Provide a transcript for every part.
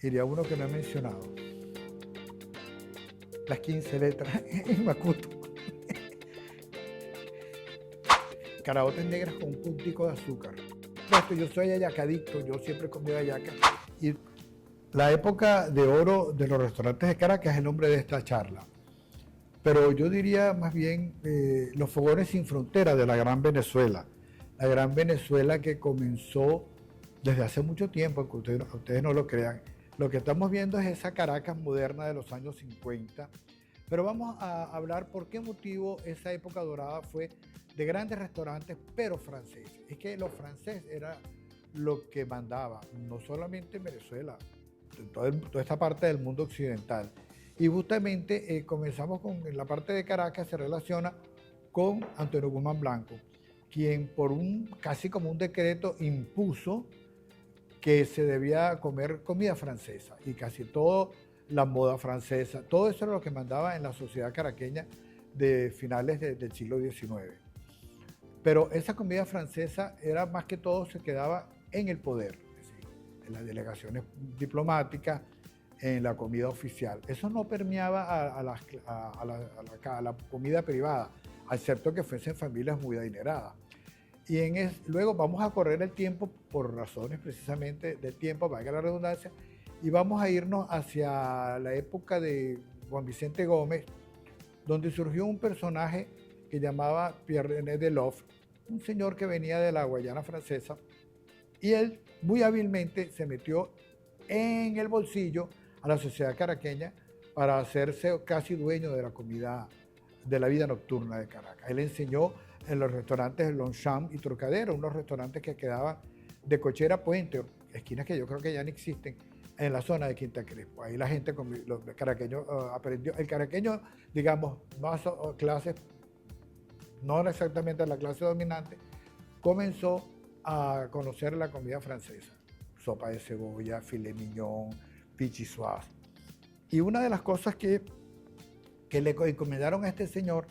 iría uno que no he mencionado. Las 15 letras en Macuto. Caraotas negras con un puntico de azúcar. Yo soy hallacadicto, yo siempre he comido hallaca. Y la época de oro de los restaurantes de Caracas es el nombre de esta charla. Pero yo diría más bien los fogones sin frontera de la Gran Venezuela. La Gran Venezuela que comenzó desde hace mucho tiempo, aunque ustedes no lo crean. Lo que estamos viendo es esa Caracas moderna de los años 50. Pero vamos a hablar por qué motivo esa época dorada fue de grandes restaurantes, pero franceses. Es que los franceses era lo que mandaba, no solamente en Venezuela, en toda esta parte del mundo occidental. Y justamente comenzamos con la parte de Caracas, se relaciona con Antonio Guzmán Blanco, quien por casi como un decreto impuso que se debía comer comida francesa y casi todo la moda francesa, todo eso era lo que mandaba en la sociedad caraqueña de finales del siglo XIX. Pero esa comida francesa era más que todo, se quedaba en el poder, es decir, en las delegaciones diplomáticas, en la comida oficial. Eso no permeaba a la comida privada, excepto que fuesen familias muy adineradas. Y luego vamos a correr el tiempo por razones precisamente del tiempo, valga la redundancia, y vamos a irnos hacia la época de Juan Vicente Gómez, donde surgió un personaje que llamaba Pierre-René Deloff, un señor que venía de la Guayana francesa, y él muy hábilmente se metió en el bolsillo a la sociedad caraqueña para hacerse casi dueño de la comida, de la vida nocturna de Caracas. Él enseñó en los restaurantes Longchamp y Trocadero, unos restaurantes que quedaban de Cochera Puente, esquinas que yo creo que ya no existen, en la zona de Quinta Crespo. Ahí la gente, los caraqueños, aprendió. El caraqueño, digamos, más clases, no exactamente la clase dominante, comenzó a conocer la comida francesa. Sopa de cebolla, filet mignon, pichisoise. Y una de las cosas que le encomendaron a este señor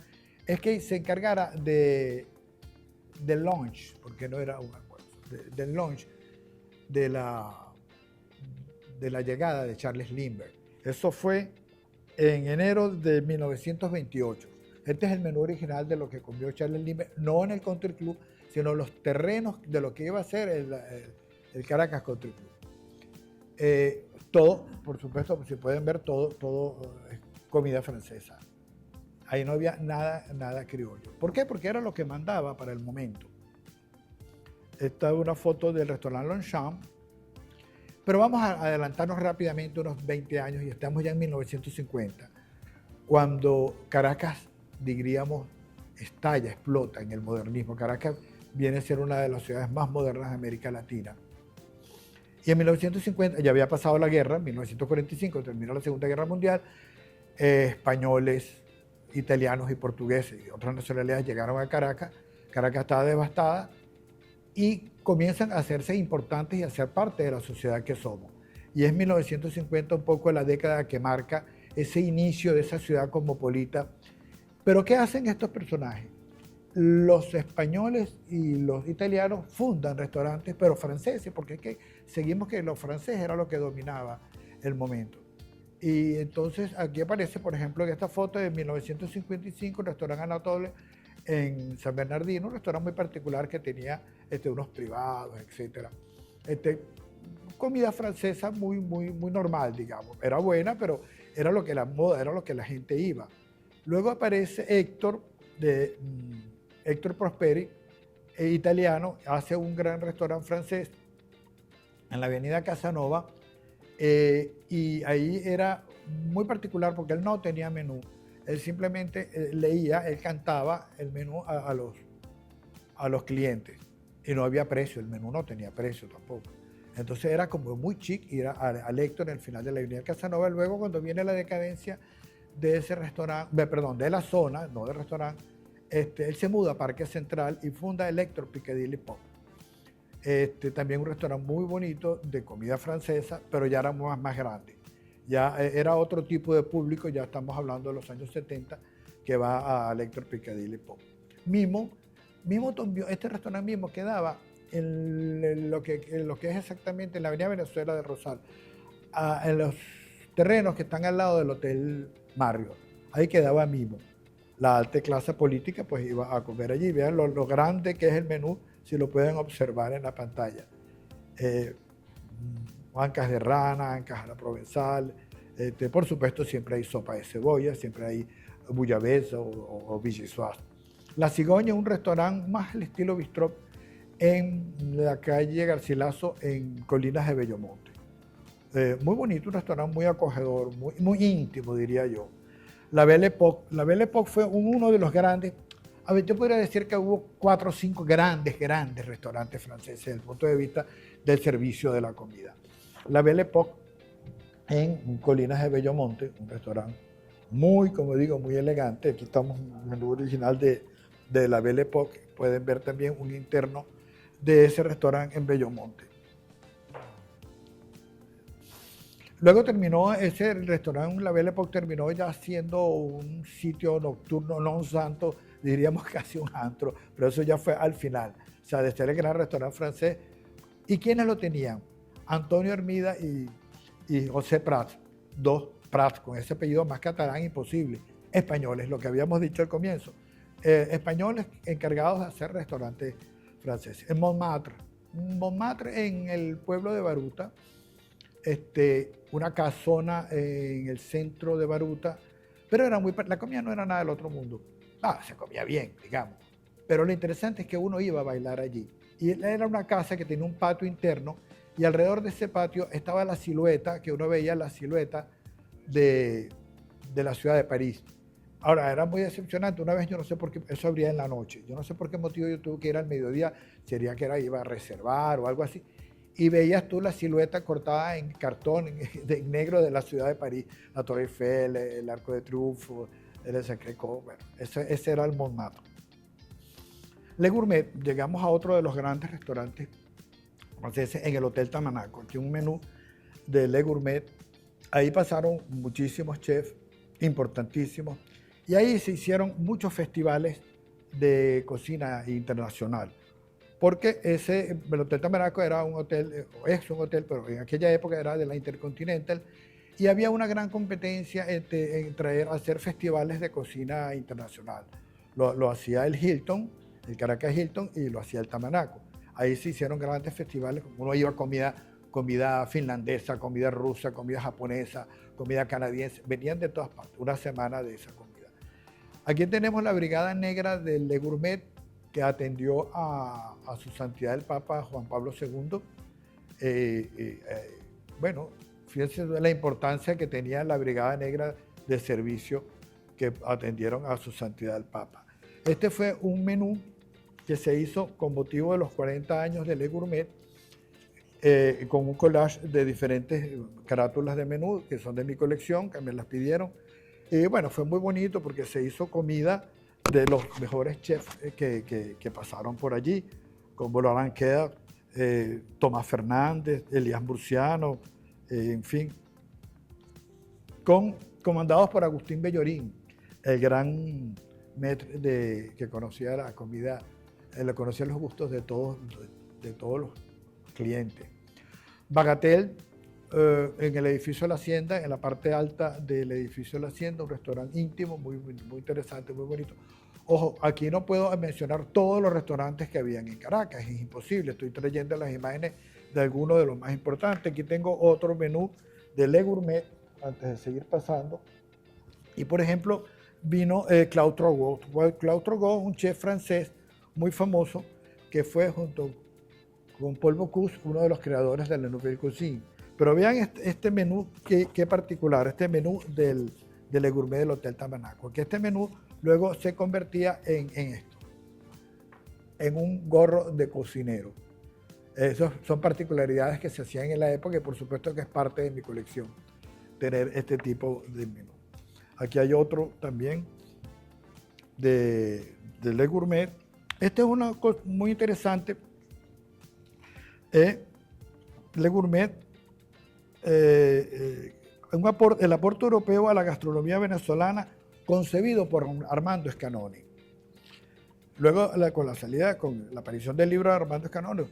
es que se encargara del lunch, porque no era un almuerzo, del lunch de la llegada de Charles Lindbergh. Eso fue en enero de 1928. Este es el menú original de lo que comió Charles Lindbergh, no en el Country Club, sino los terrenos de lo que iba a ser el Caracas Country Club. Todo, por supuesto, si pueden ver, todo es comida francesa. Ahí no había nada criollo. ¿Por qué? Porque era lo que mandaba para el momento. Esta es una foto del restaurante Longchamp. Pero vamos a adelantarnos rápidamente unos 20 años y estamos ya en 1950, cuando Caracas, diríamos, estalla, explota en el modernismo. Caracas viene a ser una de las ciudades más modernas de América Latina. Y en 1950 ya había pasado la guerra, en 1945 terminó la Segunda Guerra Mundial, españoles, italianos y portugueses y otras nacionalidades llegaron a Caracas. Caracas estaba devastada y comienzan a hacerse importantes y a ser parte de la sociedad que somos. Y es 1950 un poco la década que marca ese inicio de esa ciudad cosmopolita. Pero ¿qué hacen estos personajes? Los españoles y los italianos fundan restaurantes, pero franceses, porque es que seguimos que los franceses era lo que dominaba el momento. Y entonces aquí aparece, por ejemplo, en esta foto de 1955, el restaurante Anatole en San Bernardino, un restaurante muy particular que tenía unos privados, etc. Comida francesa muy normal, digamos. Era buena, pero era lo que la moda, era lo que la gente iba. Luego aparece Héctor Prosperi, italiano, hace un gran restaurante francés en la avenida Casanova, y ahí era muy particular porque él no tenía menú. Él simplemente leía, él cantaba el menú a los clientes y no había precio, el menú no tenía precio tampoco. Entonces era como muy chic ir al Héctor en el final de la avenida Casanova. Luego, cuando viene la decadencia de ese restaurante, perdón, de la zona, no del restaurante, él se muda a Parque Central y funda el Héctor Piccadilly Pub. También un restaurante muy bonito de comida francesa, pero ya era más grande. Ya era otro tipo de público, ya estamos hablando de los años 70, que va al Héctor Piccadilly Pub. Mimo, este restaurante mismo quedaba en lo que es exactamente en la avenida Venezuela de Rosal, en los terrenos que están al lado del Hotel Marriott. Ahí quedaba Mimo. La alta clase política pues iba a comer allí. Vean lo grande que es el menú, si lo pueden observar en la pantalla. Ancas de rana, ancas a la provenzal. Por supuesto, siempre hay sopa de cebolla, siempre hay bouillabaisse o vichyssoise. La Cigogna es un restaurante más al estilo bistrot en la calle Garcilaso, en Colinas de Bellomonte. Muy bonito, un restaurante muy acogedor, muy íntimo, diría yo. La Belle Époque fue uno de los grandes. A ver, yo podría decir que hubo 4 o 5 grandes restaurantes franceses desde el punto de vista del servicio de la comida. La Belle Époque en Colinas de Bellomonte, un restaurante muy, como digo, muy elegante. Aquí estamos en el menú original de la Belle Époque. Pueden ver también un interno de ese restaurante en Bellomonte. Luego terminó ese restaurante, la Belle Époque terminó ya siendo un sitio nocturno, no un santo, diríamos casi un antro, pero eso ya fue al final. O sea, desde el gran restaurante francés. ¿Y quiénes lo tenían? Antonio Hermida y José Prats, 2 Prats, con ese apellido más catalán imposible. Españoles, lo que habíamos dicho al comienzo. Españoles encargados de hacer restaurantes franceses. En Montmartre, en el pueblo de Baruta, una casona en el centro de Baruta, pero la comida no era nada del otro mundo. Se comía bien, digamos. Pero lo interesante es que uno iba a bailar allí. Y era una casa que tenía un patio interno y alrededor de ese patio estaba la silueta, que uno veía la silueta de la ciudad de París. Ahora, era muy decepcionante. Una vez, yo no sé por qué, eso abría en la noche. Yo no sé por qué motivo yo tuve que ir al mediodía. Sería que iba a reservar o algo así. Y veías tú la silueta cortada en cartón, en negro de la ciudad de París. La Torre Eiffel, el Arco de Triunfo, el Sacré-Cœur. Bueno, ese era el Montmartre. Le Gourmet, llegamos a otro de los grandes restaurantes franceses en el Hotel Tamanaco. Aquí un menú de Le Gourmet. Ahí pasaron muchísimos chefs importantísimos. Y ahí se hicieron muchos festivales de cocina internacional. Porque el Hotel Tamanaco era un hotel, es un hotel, pero en aquella época era de la Intercontinental, y había una gran competencia en hacer festivales de cocina internacional. Lo hacía el Hilton, el Caracas Hilton, y lo hacía el Tamanaco. Ahí se hicieron grandes festivales, uno iba a comida finlandesa, comida rusa, comida japonesa, comida canadiense, venían de todas partes, una semana de esa comida. Aquí tenemos la Brigada Negra del Le Gourmet, que atendió a su santidad el Papa Juan Pablo II. Bueno, fíjense la importancia que tenía la Brigada Negra de servicio que atendieron a su santidad el Papa. Este fue un menú que se hizo con motivo de los 40 años de Le Gourmet, con un collage de diferentes carátulas de menú que son de mi colección, que me las pidieron. Y bueno, fue muy bonito porque se hizo comida de los mejores chefs que pasaron por allí, como Laurent Quer, Tomás Fernández, Elías Murciano, en fin, comandados por Agustín Bellorín, el gran maître que conocía la comida, le conocía los gustos de todos los clientes. Bagatelle, en el edificio de la Hacienda, en la parte alta del edificio de la Hacienda, un restaurante íntimo, muy interesante, muy bonito. Ojo, aquí no puedo mencionar todos los restaurantes que habían en Caracas, es imposible, estoy trayendo las imágenes de algunos de los más importantes. Aquí tengo otro menú de Le Gourmet, antes de seguir pasando. Y por ejemplo, vino Claude Trogot. Claude Trogot, un chef francés muy famoso, que fue junto con Paul Bocuse uno de los creadores de la Nouvelle Cuisine. Pero vean este menú, qué particular, este menú del Le Gourmet del Hotel Tamanaco, que este menú luego se convertía en esto, en un gorro de cocinero. Esas son particularidades que se hacían en la época y por supuesto que es parte de mi colección, tener este tipo de menú. Aquí hay otro también de Le Gourmet. Este es una cosa muy interesante. Le Gourmet, el aporte europeo a la gastronomía venezolana concebido por Armando Scanoni. Luego, con la aparición del libro de Armando Scanoni,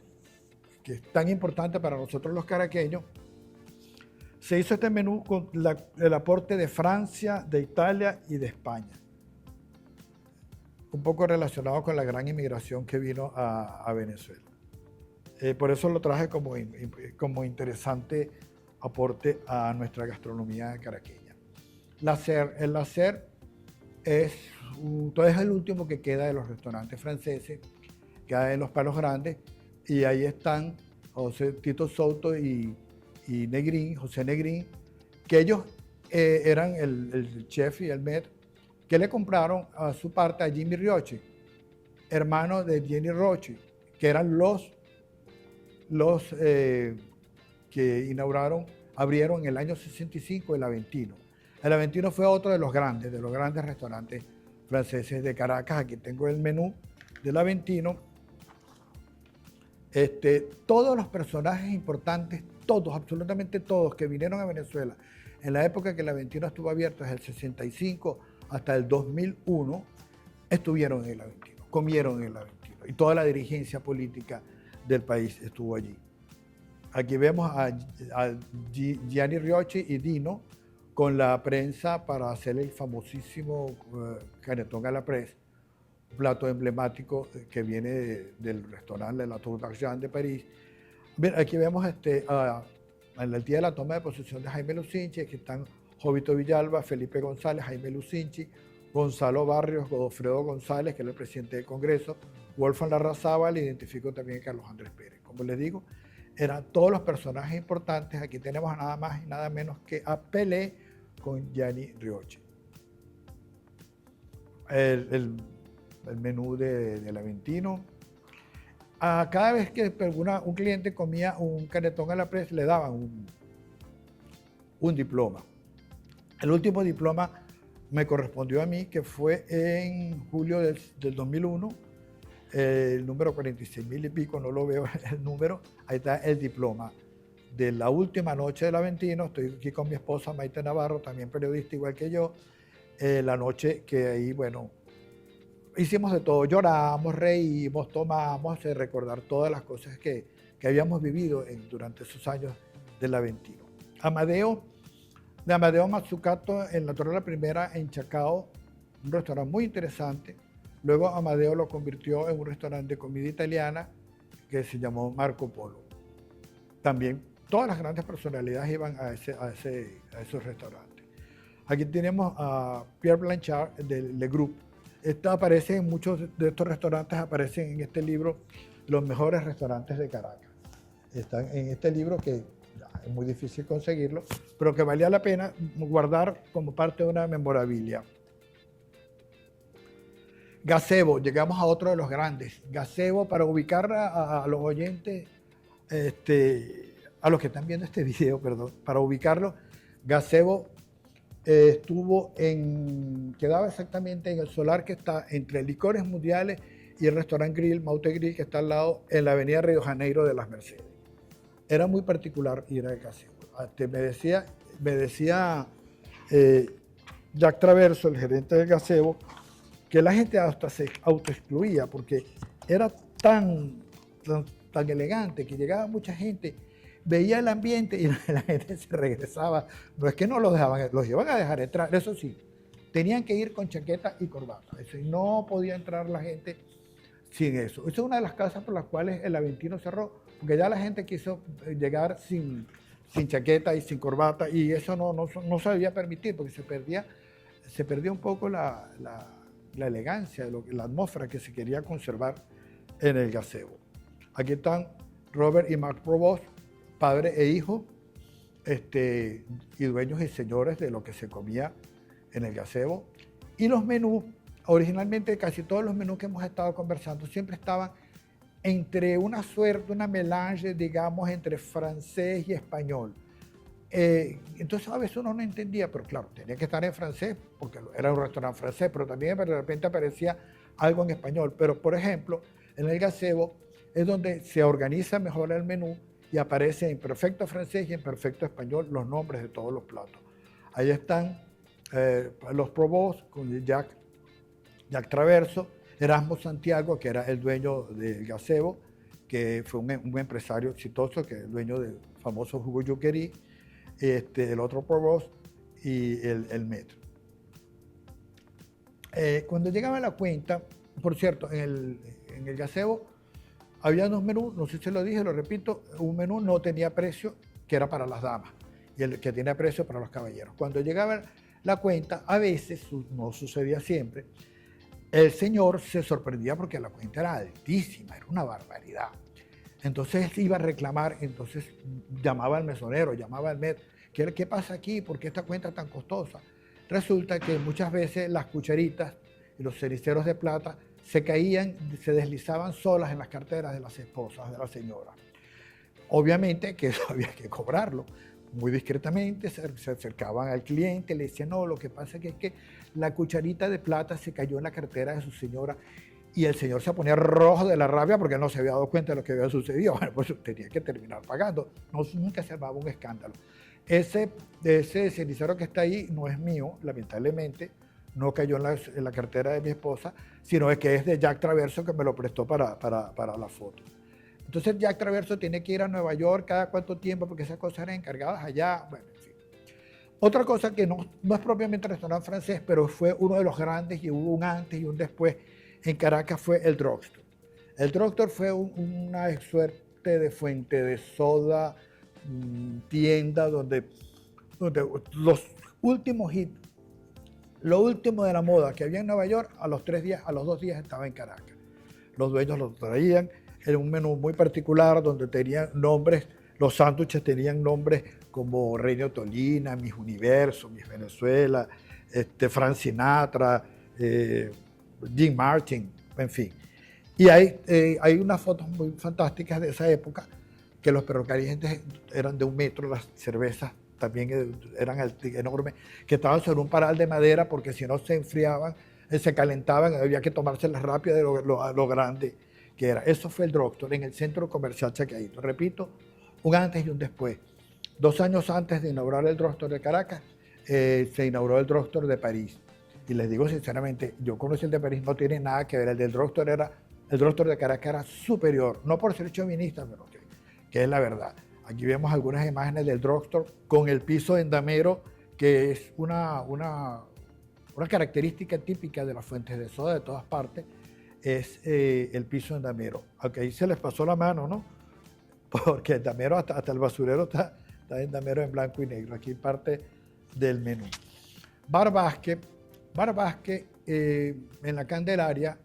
que es tan importante para nosotros los caraqueños, Se hizo este menú con el aporte de Francia, de Italia y de España. Un poco relacionado con la gran inmigración que vino a Venezuela. Por eso lo traje como interesante aporte a nuestra gastronomía caraqueña. El Lacer es el último que queda de los restaurantes franceses, queda en los Palos Grandes, y ahí están Tito Souto y José Negrín, que ellos eran el chef y el maître, que le compraron a su parte a Jimmy Riochi, hermano de Jenny Riochi, que eran los que abrieron en el año 65 el Aventino. El Aventino fue otro de los grandes restaurantes franceses de Caracas. Aquí tengo el menú del Aventino. Todos los personajes importantes, todos, absolutamente todos, que vinieron a Venezuela en la época que el Aventino estuvo abierto, desde el 65 hasta el 2001, estuvieron en el Aventino, comieron en el Aventino, y toda la dirigencia política del país estuvo allí. Aquí vemos a Gianni Riochi y Dino con la prensa para hacer el famosísimo Canetón a la Presse, un plato emblemático que viene del restaurante de la Tour d'Argent de París. Aquí vemos en el día de la toma de posesión de Jaime Lucinchi, aquí están Jovito Villalba, Felipe González, Jaime Lucinchi, Gonzalo Barrios, Godofredo González, que era el presidente del Congreso, Wolfgang Larrazábal, identifico también a Carlos Andrés Pérez. Como les digo, eran todos los personajes importantes. Aquí tenemos nada más y nada menos que a Pelé con Gianni Riochi. El menú del Aventino. Cada vez que un cliente comía un Canetón a la Presse, le daban un diploma. El último diploma me correspondió a mí, que fue en julio del 2001, el número 46,000 y pico, no lo veo el número, ahí está el diploma de la última noche del Aventino. Estoy aquí con mi esposa Maite Navarro, también periodista igual que yo, la noche que ahí, bueno, hicimos de todo, lloramos, reímos, tomamos, recordar todas las cosas que habíamos vivido durante esos años del Aventino. De Amadeo Mazzucato en la Torre de la Primera en Chacao, un restaurante muy interesante. Luego Amadeo lo convirtió en un restaurante de comida italiana que se llamó Marco Polo. También todas las grandes personalidades iban a esos restaurantes. Aquí tenemos a Pierre Blanchard del Le Groupe. Aparece en muchos de estos restaurantes, aparecen en este libro los mejores restaurantes de Caracas. Están en este libro que es muy difícil conseguirlo, pero que valía la pena guardar como parte de una memorabilia. Gazebo, llegamos a otro de los grandes. Gazebo, para ubicar a los oyentes, a los que están viendo este video, perdón, para ubicarlo, Gazebo quedaba exactamente en el solar que está entre Licores Mundiales y el restaurante Grill, Maute Grill, que está al lado, en la avenida Río Janeiro de las Mercedes. Era muy particular ir a Gazebo. Me decía Jack Traverso, el gerente del Gazebo, que la gente hasta se autoexcluía porque era tan elegante que llegaba mucha gente, veía el ambiente y la gente se regresaba. No es que no los dejaban, los iban a dejar entrar, eso sí, tenían que ir con chaqueta y corbata. Eso, no podía entrar la gente sin eso. Esa es una de las causas por las cuales el Aventino cerró, porque ya la gente quiso llegar sin chaqueta y sin corbata, y eso no se debía permitir, porque se perdía un poco la elegancia, la atmósfera que se quería conservar en el Gazebo. Aquí están Robert y Marc Provost, padre e hijo, y dueños y señores de lo que se comía en el Gazebo. Y los menús, originalmente casi todos los menús que hemos estado conversando siempre estaban entre una suerte, una melange, digamos, entre francés y español. Entonces a veces uno no entendía, pero claro, tenía que estar en francés porque era un restaurante francés, pero también de repente aparecía algo en español. Pero por ejemplo, en el Gazebo es donde se organiza mejor el menú y aparece en perfecto francés y en perfecto español los nombres de todos los platos. Ahí están los Provost con Jack Traverso, Erasmo Santiago, que era el dueño del Gazebo, que fue un empresario exitoso, que es el dueño del famoso Jugo Yuquerí. el otro Provost y el metro. Cuando llegaba a la cuenta, por cierto, en el gazebo había dos menús, no sé si lo dije, lo repito, un menú no tenía precio, que era para las damas, y el que tenía precio para los caballeros. Cuando llegaba la cuenta, a veces, no sucedía siempre, el señor se sorprendía porque la cuenta era altísima, era una barbaridad. Entonces iba a reclamar, entonces llamaba al mesonero, llamaba al met, ¿qué pasa aquí? ¿Por qué esta cuenta es tan costosa? Resulta que muchas veces las cucharitas y los cericeros de plata se caían, se deslizaban solas en las carteras de las esposas de la señora. Obviamente que eso había que cobrarlo. Muy discretamente se acercaban al cliente, le decían, no, lo que pasa es que la cucharita de plata se cayó en la cartera de su señora, y el señor se ponía rojo de la rabia porque no se había dado cuenta de lo que había sucedido. Bueno, pues tenía que terminar pagando. No, nunca se armaba un escándalo. Ese cenicero que está ahí no es mío, lamentablemente. No cayó en la cartera de mi esposa, sino es que es de Jack Traverso, que me lo prestó para la foto. Entonces Jack Traverso tiene que ir a Nueva York cada cuánto tiempo porque esas cosas eran encargadas allá. Bueno, en fin. Otra cosa que no es propiamente restaurante francés, pero fue uno de los grandes y hubo un antes y un después en Caracas, fue el Drugstore. El Drugstore fue una suerte de fuente de soda, tienda donde los últimos hits, lo último de la moda que había en Nueva York, a los 2 días estaba en Caracas. Los dueños lo traían, era un menú muy particular donde tenían nombres, los sándwiches tenían nombres como Reino Tolina, Miss Universo, Miss Venezuela, Frank Sinatra, Jim Martin, en fin. Y hay unas fotos muy fantásticas de esa época, que los perros calientes eran de 1 metro, las cervezas también eran enormes, que estaban sobre un paral de madera porque si no se enfriaban, se calentaban, había que tomárselas rápido de lo grande que era. Eso fue el Drugstore en el centro comercial Chacaíto. Repito, un antes y un después. 2 años antes de inaugurar el Drugstore de Caracas, se inauguró el Drugstore de París. Y les digo sinceramente, yo conocí el de París, no tiene nada que ver. El Drugstore de Caracas era superior, no por ser chauvinista, pero que es la verdad. Aquí vemos algunas imágenes del Drugstore con el piso endamero, que es una característica típica de las fuentes de soda de todas partes, es el piso endamero. Aunque ahí se les pasó la mano, ¿no? Porque el endamero, hasta el basurero está endamero en blanco y negro. Aquí parte del menú. Bar Vázquez, en la Candelaria,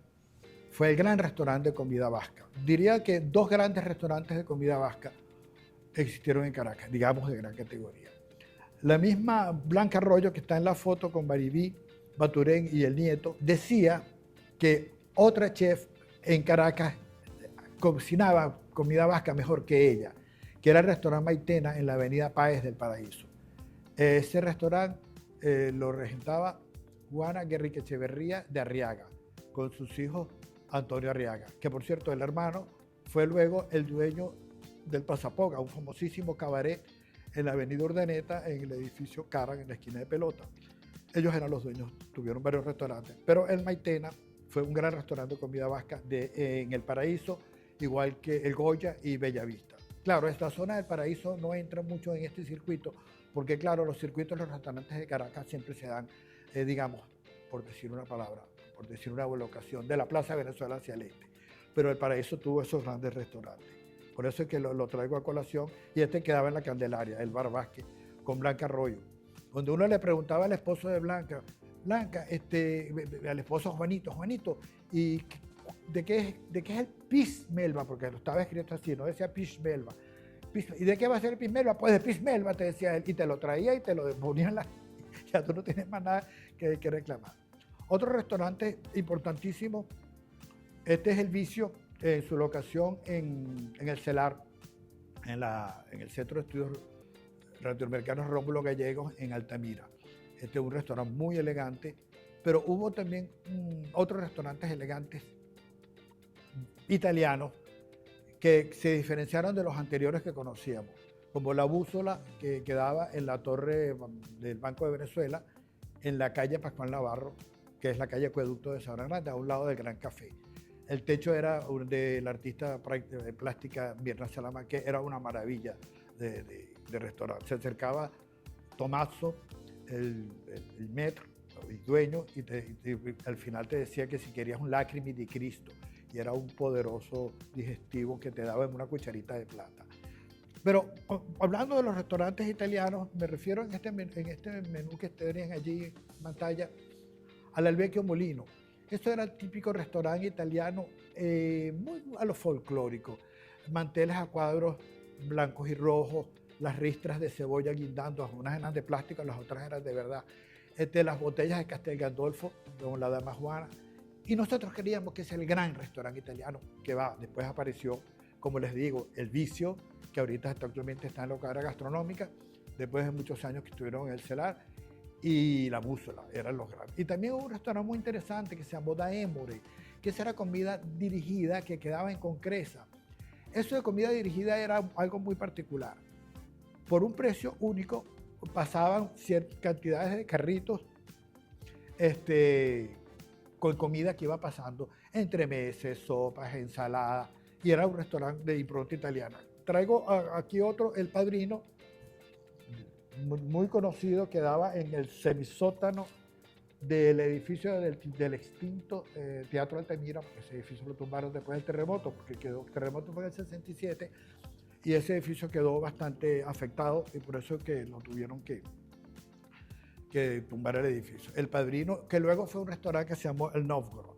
fue el gran restaurante de comida vasca. Diría que 2 grandes restaurantes de comida vasca existieron en Caracas, digamos de gran categoría. La misma Blanca Arroyo, que está en la foto con Baribí, Baturén y el nieto, decía que otra chef en Caracas cocinaba comida vasca mejor que ella, que era el restaurante Maitena en la avenida Páez del Paraíso. Ese restaurante lo regentaba Juana Guerrique Echeverría de Arriaga, con sus hijos Antonio Arriaga, que por cierto el hermano fue luego el dueño del Pasapoga, un famosísimo cabaret en la avenida Urdaneta, en el edificio Caran, en la esquina de Pelota. Ellos eran los dueños, tuvieron varios restaurantes, pero el Maitena fue un gran restaurante de comida vasca en el Paraíso, igual que el Goya y Bellavista. Claro, esta zona del Paraíso no entra mucho en este circuito, porque claro, los circuitos de los restaurantes de Caracas siempre se dan, digamos, por decir una palabra, por decir una vocación, de la Plaza de Venezuela hacia el este. Pero el Paraíso tuvo esos grandes restaurantes. Por eso es que lo traigo a colación, y quedaba en la Candelaria, el Bar Vázquez, con Blanca Arroyo. Donde uno le preguntaba al esposo de Blanca, al esposo Juanito, ¿y de qué es el Pis Melba? Porque lo estaba escrito así, no decía Pis Melba. ¿Y de qué va a ser el Pis Melba? Pues de Pis Melba, te decía él, y te lo traía y te lo ponía en la... Ya tú no tienes más nada que reclamar. Otro restaurante importantísimo, este es el Vicio, en su locación en el CELAR, en el Centro de Estudios Latinoamericanos Rómulo Gallegos, en Altamira. Este es un restaurante muy elegante, pero hubo también otros restaurantes elegantes italianos que se diferenciaron de los anteriores que conocíamos, como la Bússola, que quedaba en la torre del Banco de Venezuela, en la calle Pascual Navarro, que es la calle Acueducto de Sabana Grande, a un lado del Gran Café. El techo era del artista plástica Mirna Salama, que era una maravilla de de restaurante. Se acercaba Tommaso, el maître, el dueño, y al final te decía que si querías un lacrimi di Cristo, y era un poderoso digestivo que te daba en una cucharita de plata. Pero hablando de los restaurantes italianos, me refiero en este menú que tienen allí en pantalla al Al Vecchio Molino. Esto era el típico restaurante italiano, muy a lo folclórico. Manteles a cuadros blancos y rojos, las ristras de cebolla guindando, unas eran de plástico, las otras eran de verdad. Las botellas de Castel Gandolfo, con la Dama Juana. Y nosotros queríamos que sea el gran restaurante italiano que va. Después apareció, como les digo, el Vicio, que ahorita actualmente está en la Locadora Gastronómica, después de muchos años que estuvieron en el Celar, y la Bússola, eran los grandes. Y también hubo un restaurante muy interesante que se llamó Da Emore, que esa era comida dirigida que quedaba en Concresa. Eso de comida dirigida era algo muy particular. Por un precio único pasaban ciertas cantidades de carritos con comida que iba pasando, entremeses, sopas, ensaladas, y era un restaurante de impronta italiana. Traigo aquí otro, El Padrino, muy conocido, que daba en el semisótano del edificio del extinto Teatro Altamira, porque ese edificio lo tumbaron después del terremoto, porque el terremoto fue en el 67, y ese edificio quedó bastante afectado, y por eso es que lo tuvieron que tumbar el edificio. El Padrino, que luego fue un restaurante que se llamó El Novgorod.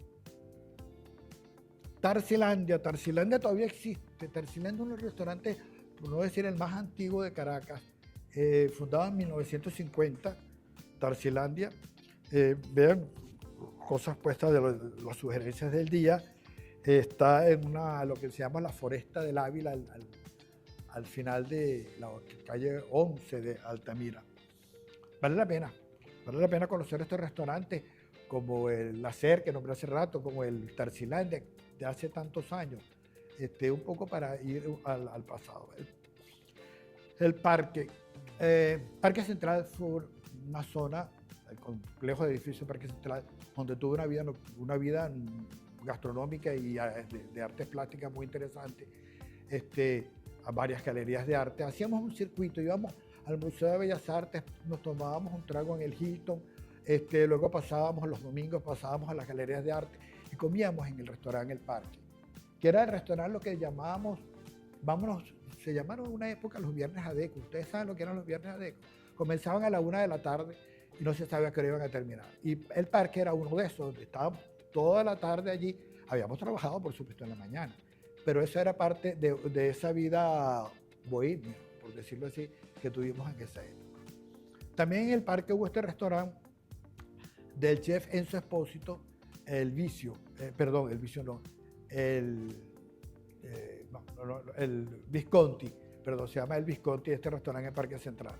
Tarsilandia todavía existe. Tarsilandia es un restaurante, por no decir el más antiguo de Caracas, fundado en 1950, Tarsilandia. Vean cosas puestas de las sugerencias del día. Está en lo que se llama la Foresta del Ávila, al final de la calle 11 de Altamira. Vale la pena conocer estos restaurantes, como el Lacer, que nombré hace rato, como el Tarsilandia, de hace tantos años, un poco para ir al pasado. El Parque Central fue una zona, el complejo de edificios Parque Central, donde tuve una vida gastronómica y de artes plásticas muy interesante, a varias galerías de arte. Hacíamos un circuito, íbamos al Museo de Bellas Artes, nos tomábamos un trago en el Hilton, luego los domingos pasábamos a las galerías de arte y comíamos en el restaurante El Parque, que era el restaurante lo que llamábamos, se llamaron en una época los viernes adeco. Ustedes saben lo que eran los viernes adeco. Comenzaban a la 1 de la tarde y no se sabía a qué hora iban a terminar. Y El Parque era uno de esos, donde estábamos toda la tarde allí. Habíamos trabajado, por supuesto, en la mañana, pero eso era parte de esa vida bohemia, por decirlo así, que tuvimos en esa época. También en El Parque hubo este restaurante del chef Enzo Espósito, el Visconti, se llama el Visconti, este restaurante en el Parque Central.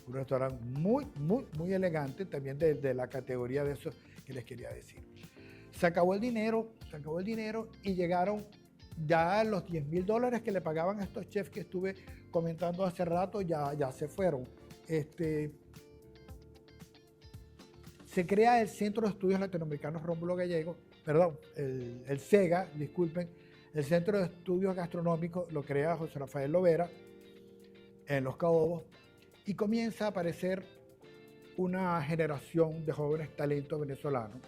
Un restaurante muy elegante, también de la categoría de esos que les quería decir. Se acabó el dinero y llegaron ya los $10,000 que le pagaban a estos chefs que estuve comentando hace rato, ya se fueron. Se crea el Centro de Estudios Latinoamericanos Rómulo Gallego, el CEGA, disculpen, el Centro de Estudios Gastronómicos lo crea José Rafael Lovera en Los Caobos, y comienza a aparecer una generación de jóvenes talentos venezolanos,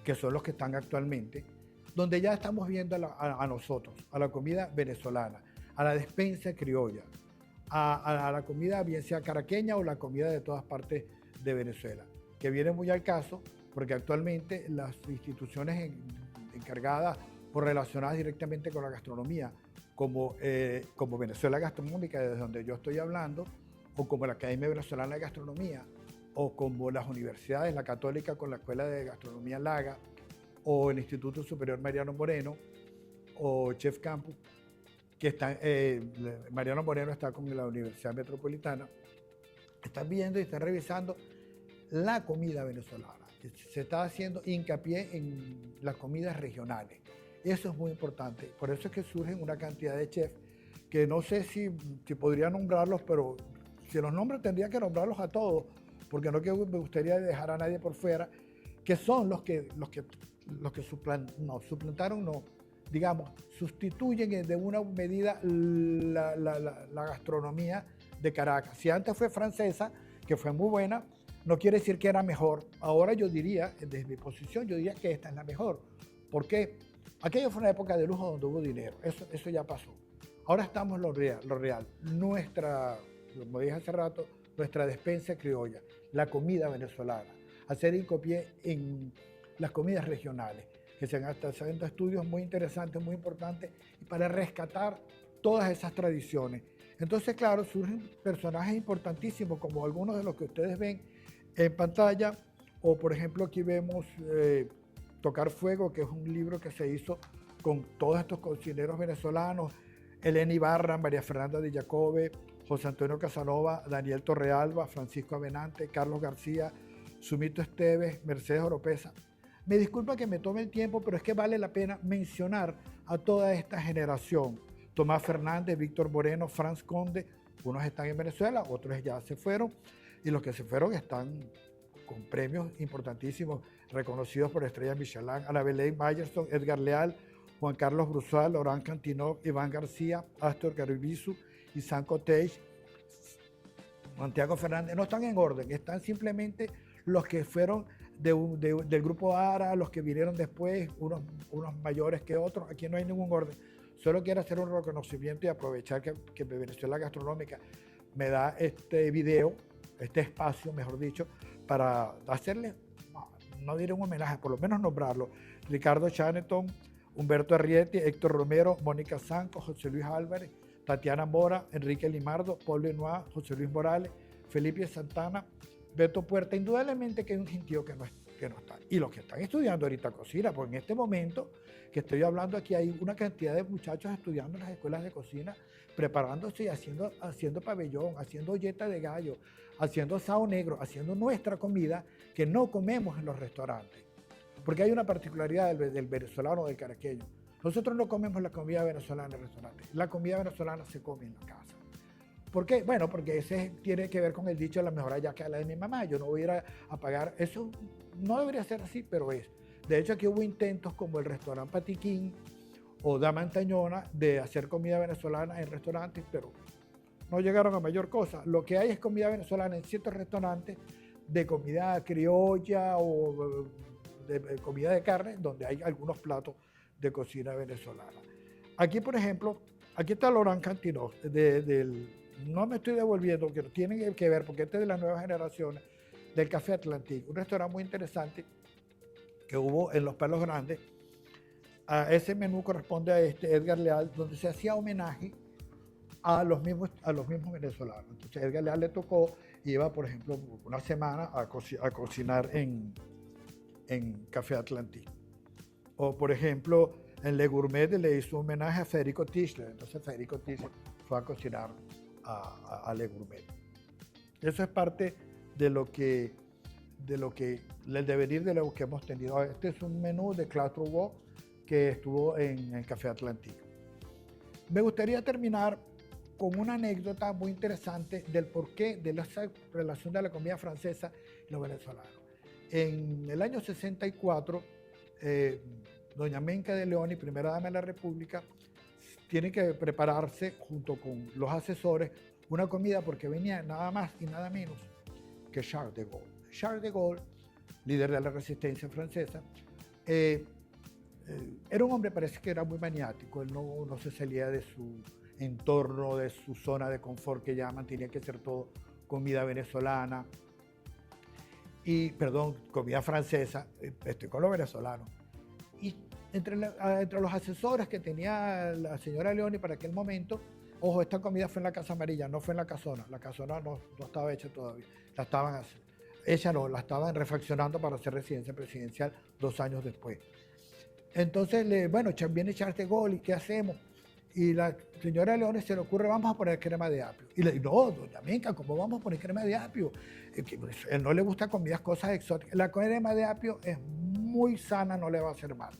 que son los que están actualmente, donde ya estamos viendo a nosotros, a la comida venezolana, a la despensa criolla, a la comida bien sea caraqueña o la comida de todas partes de Venezuela, que viene muy al caso porque actualmente las instituciones encargadas o relacionadas directamente con la gastronomía, como Venezuela Gastronómica, desde donde yo estoy hablando, o como la Academia Venezolana de Gastronomía, o como las universidades, la Católica con la Escuela de Gastronomía Laga, o el Instituto Superior Mariano Moreno, o Chef Campus, que están, Mariano Moreno está con la Universidad Metropolitana, están viendo y están revisando la comida venezolana. Se está haciendo hincapié en las comidas regionales. Eso es muy importante. Por eso es que surgen una cantidad de chefs que no sé si podría nombrarlos, pero si los nombro tendría que nombrarlos a todos, porque no me gustaría dejar a nadie por fuera, que son los que sustituyen de una medida la gastronomía de Caracas. Si antes fue francesa, que fue muy buena, no quiere decir que era mejor. Ahora yo diría, desde mi posición, yo diría que esta es la mejor. ¿Por qué? Aquello fue una época de lujo donde hubo dinero. Eso ya pasó. Ahora estamos lo real. Nuestra, como dije hace rato, nuestra despensa criolla, la comida venezolana. Hacer hincapié en las comidas regionales, que se han haciendo estudios muy interesantes, muy importantes, para rescatar todas esas tradiciones. Entonces, claro, surgen personajes importantísimos, como algunos de los que ustedes ven en pantalla, o por ejemplo aquí vemos Tocar Fuego, que es un libro que se hizo con todos estos cocineros venezolanos, Elena Ibarra, María Fernanda de Jacobe, José Antonio Casanova, Daniel Torrealba, Francisco Avenante, Carlos García, Sumito Esteves, Mercedes Oropesa. Me disculpa que me tome el tiempo, pero es que vale la pena mencionar a toda esta generación. Tomás Fernández, Víctor Moreno, Franz Conde, unos están en Venezuela, otros ya se fueron, y los que se fueron están con premios importantísimos, reconocidos por Estrella Michelin, Annabelle Mayerson, Edgar Leal, Juan Carlos Brusal, Laurent Cantinov, Iván García, Astor Garibizu, Isan Cottage, Santiago Fernández. No están en orden, están simplemente los que fueron del grupo ARA, los que vinieron después, unos mayores que otros. Aquí no hay ningún orden. Solo quiero hacer un reconocimiento y aprovechar que Venezuela Gastronómica me da este video, este espacio, mejor dicho, para hacerle, no diré un homenaje, por lo menos nombrarlo. Ricardo Chaneton, Humberto Arrieti, Héctor Romero, Mónica Sanco, José Luis Álvarez, Tatiana Mora, Enrique Limardo, Paul Lenoir, José Luis Morales, Felipe Santana, Beto Puerta. Indudablemente que hay un gentío que no está. Y los que están estudiando ahorita cocina, porque en este momento que estoy hablando aquí hay una cantidad de muchachos estudiando en las escuelas de cocina, preparándose y haciendo pabellón, haciendo olleta de gallo, haciendo asado negro, haciendo nuestra comida que no comemos en los restaurantes. Porque hay una particularidad del venezolano, del caraqueño. Nosotros no comemos la comida venezolana en el restaurante. La comida venezolana se come en la casa. ¿Por qué? Bueno, porque ese tiene que ver con el dicho de la mejor hallaca es la de mi mamá. Yo no voy a ir a pagar. Eso no debería ser así, pero es. De hecho, aquí hubo intentos como el restaurante Patiquín o Dama Antañona de hacer comida venezolana en restaurantes, pero no llegaron a mayor cosa. Lo que hay es comida venezolana en ciertos restaurantes de comida criolla o de comida de carne, donde hay algunos platos de cocina venezolana. Aquí, por ejemplo, aquí está Laurent Cantinov, no me estoy devolviendo, que tienen que ver, porque este es de las nuevas generaciones, del Café Atlantique, un restaurante muy interesante que hubo en Los Palos Grandes. A ese menú corresponde a Edgar Leal, donde se hacía homenaje a los mismos venezolanos. Entonces Edgar Leal le tocó, iba por ejemplo una semana a cocinar en Café Atlantique. O por ejemplo en Le Gourmet le hizo un homenaje a Federico Tischler, entonces Federico Tischler fue a cocinar a Le Gourmet. Eso es parte de lo que el devenir de lo que hemos tenido. Este es un menú de Claude Trouveau que estuvo en el Café Atlantique. Me gustaría terminar con una anécdota muy interesante del porqué de la relación de la comida francesa y los venezolanos. En el año 64, doña Menca de Leoni, primera dama de la República, tiene que prepararse junto con los asesores una comida porque venía nada más y nada menos que Charles de Gaulle. Charles de Gaulle, líder de la resistencia francesa, era un hombre, parece que era muy maniático, él no se salía de su entorno, de su zona de confort que llaman, tenía que ser todo comida venezolana, comida francesa, estoy con los venezolanos. Y entre los asesores que tenía la señora Leoni para aquel momento, ojo, esta comida fue en la Casa Amarilla, no fue en la casona no estaba hecha todavía, la estaban refaccionando para hacer residencia presidencial 2 años después. Entonces, viene Charles de Gaulle, ¿y qué hacemos? Y la señora Leoni se le ocurre, vamos a poner crema de apio. Y le digo, no, doña Menca, ¿cómo vamos a poner crema de apio? Él no le gusta comer cosas exóticas. La crema de apio es muy sana, no le va a hacer mal.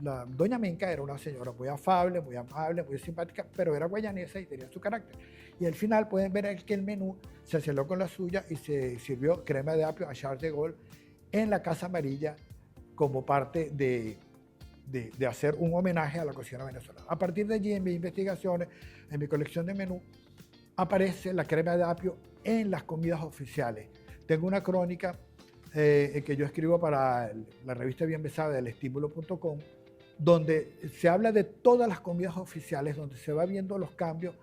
La doña Menca era una señora muy afable, muy amable, muy simpática, pero era guayanesa y tenía su carácter. Y al final pueden ver que el menú se celó con la suya y se sirvió crema de apio a Charles de Gaulle en la Casa Amarilla como parte de hacer un homenaje a la cocina venezolana. A partir de allí, en mis investigaciones, en mi colección de menú, aparece la crema de apio en las comidas oficiales. Tengo una crónica que yo escribo para la revista Bien Besada del Estímulo.com, donde se habla de todas las comidas oficiales, donde se va viendo los cambios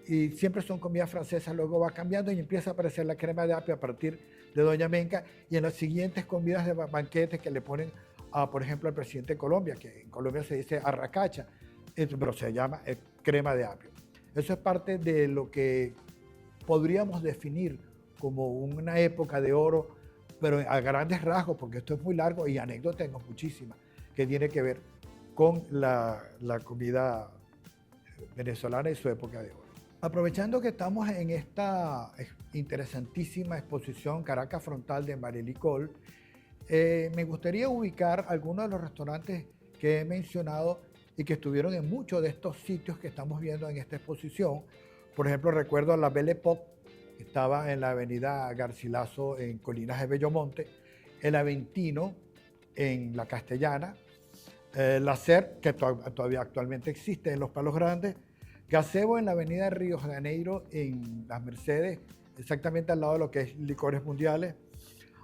y siempre son comidas francesas, luego va cambiando y empieza a aparecer la crema de apio a partir de Doña Menca y en las siguientes comidas de banquetes que le ponen, por ejemplo, al presidente de Colombia, que en Colombia se dice arracacha, pero se llama crema de apio. Eso es parte de lo que podríamos definir como una época de oro, pero a grandes rasgos, porque esto es muy largo y anécdotas tengo muchísimas, que tiene que ver con la comida venezolana y su época de oro. Aprovechando que estamos en esta interesantísima exposición Caracas Frontal de Marielly Coll, me gustaría ubicar algunos de los restaurantes que he mencionado y que estuvieron en muchos de estos sitios que estamos viendo en esta exposición. Por ejemplo, recuerdo la Belle Époque, que estaba en la avenida Garcilaso en Colinas de Bellomonte, el Aventino en la Castellana, la SER, que todavía actualmente existe en Los Palos Grandes, Gazebo en la avenida Río de Janeiro en Las Mercedes, exactamente al lado de lo que es Licores Mundiales,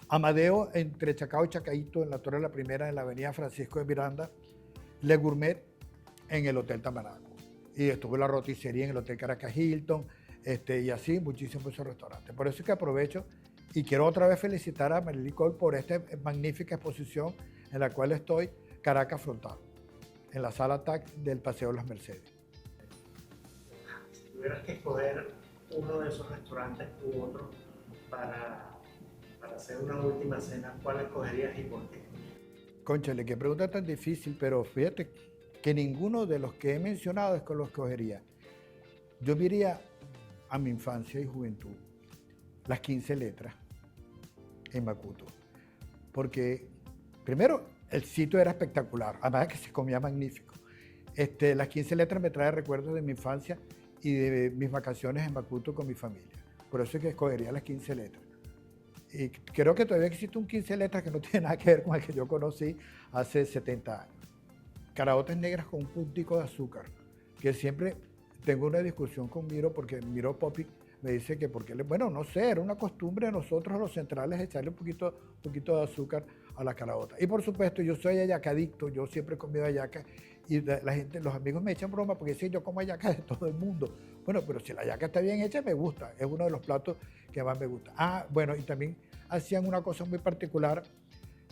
Amadeo entre Chacao y Chacaíto en la Torre de la Primera en la avenida Francisco de Miranda, Le Gourmet en el Hotel Tamanaco. Y estuvo la roticería en el Hotel Caracas Hilton, y así muchísimos esos restaurantes. Por eso es que aprovecho y quiero otra vez felicitar a Marielly Coll por esta magnífica exposición en la cual estoy, Caracas Frontal, en la sala TAC del Paseo de las Mercedes. Si tuvieras que escoger uno de esos restaurantes u otro para hacer una última cena, ¿cuál escogerías y por qué? Cónchale, qué pregunta tan difícil, pero fíjate que ninguno de los que he mencionado es con los que escogería. Yo me iría a mi infancia y juventud, las 15 letras en Macuto, porque primero el sitio era espectacular, además de que se comía magnífico. Las 15 letras me trae recuerdos de mi infancia y de mis vacaciones en Macuto con mi familia, por eso es que escogería las 15 letras. Y creo que todavía existe un 15 letras que no tiene nada que ver con el que yo conocí hace 70 años. Caraotas negras con un puntico de azúcar, que siempre tengo una discusión con Miro, porque Miro Popic me dice que porque, bueno, no sé, era una costumbre de nosotros los centrales echarle un poquito de azúcar a la caraota. Y por supuesto, yo soy hallacadicto, yo siempre he comido hallaca y la gente, los amigos me echan broma porque dicen yo como hallaca de todo el mundo. Bueno, pero si la hallaca está bien hecha, me gusta, es uno de los platos que más me gusta. Ah, bueno, y también hacían una cosa muy particular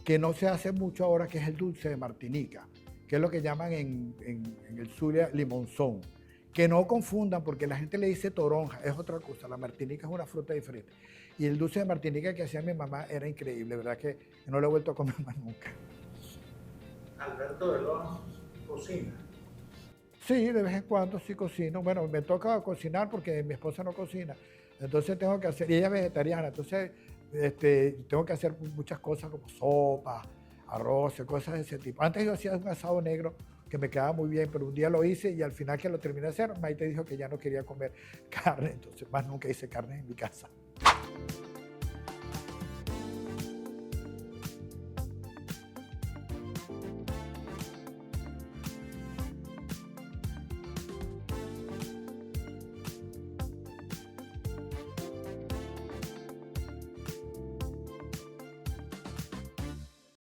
que no se hace mucho ahora, que es el dulce de Martinica, que es lo que llaman en el Zulia limonzón. Que no confundan, porque la gente le dice toronja, es otra cosa, la martinica es una fruta diferente. Y el dulce de martinica que hacía mi mamá era increíble, verdad que no lo he vuelto a comer más nunca. Alberto Veloz cocina. Sí, de vez en cuando sí cocino. Bueno, me toca cocinar porque mi esposa no cocina. Entonces tengo que hacer, y ella es vegetariana, entonces tengo que hacer muchas cosas como sopa, arroz, cosas de ese tipo. Antes yo hacía un asado negro que me quedaba muy bien, pero un día lo hice y al final que lo terminé de hacer, Maite dijo que ya no quería comer carne, entonces más nunca hice carne en mi casa.